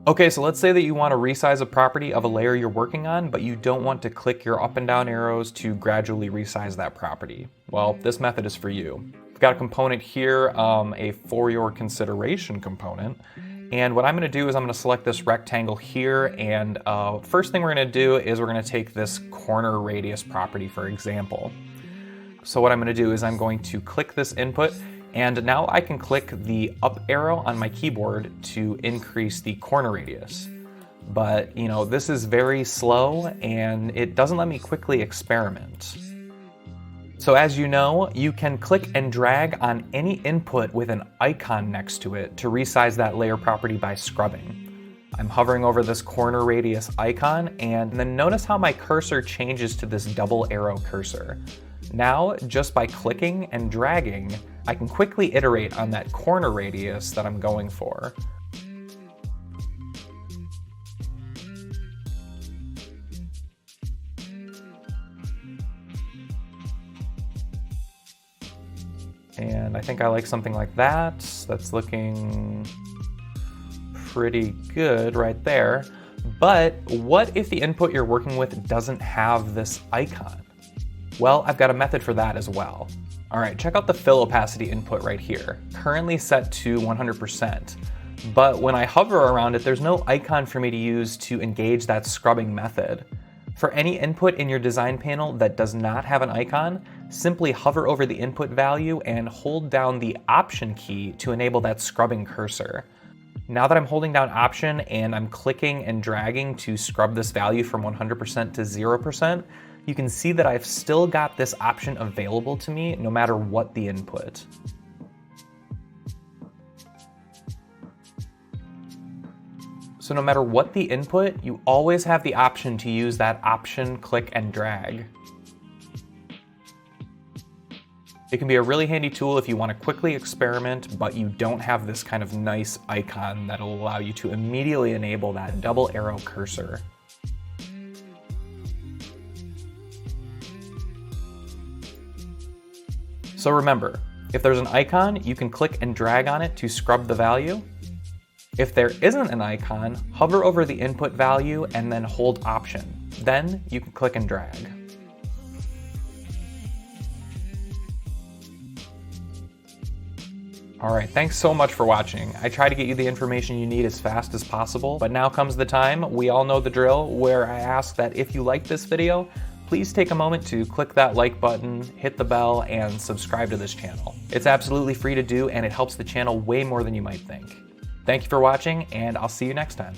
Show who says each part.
Speaker 1: Okay, so let's say that you want to resize a property of a layer you're working on, but you don't want to click your up and down arrows to gradually resize that property. Well, this method is for you. We've got a component here, a for your consideration component. And what I'm gonna do is I'm gonna select this rectangle here, and first thing we're gonna do is we're gonna take this corner radius property, for example. So what I'm gonna do is I'm going to click this input, and now I can click the up arrow on my keyboard to increase the corner radius. But you know, this is very slow and it doesn't let me quickly experiment. So as you know, you can click and drag on any input with an icon next to it to resize that layer property by scrubbing. I'm hovering over this corner radius icon, and then notice how my cursor changes to this double arrow cursor. Now, just by clicking and dragging, I can quickly iterate on that corner radius that I'm going for. And I think I like something like that. That's looking pretty good right there. But what if the input you're working with doesn't have this icon? Well, I've got a method for that as well. All right, check out the fill opacity input right here, currently set to 100%. But when I hover around it, there's no icon for me to use to engage that scrubbing method. For any input in your design panel that does not have an icon, simply hover over the input value and hold down the Option key to enable that scrubbing cursor. Now that I'm holding down Option and I'm clicking and dragging to scrub this value from 100% to 0%, you can see that I've still got this option available to me no matter what the input. So no matter what the input, you always have the option to use that Option, click, and drag. It can be a really handy tool if you want to quickly experiment, but you don't have this kind of nice icon that'll allow you to immediately enable that double arrow cursor. So remember, if there's an icon, you can click and drag on it to scrub the value. If there isn't an icon, hover over the input value and then hold Option. Then you can click and drag. All right, thanks so much for watching. I try to get you the information you need as fast as possible, but now comes the time, we all know the drill, where I ask that if you like this video, please take a moment to click that like button, hit the bell, and subscribe to this channel. It's absolutely free to do, and it helps the channel way more than you might think. Thank you for watching, and I'll see you next time.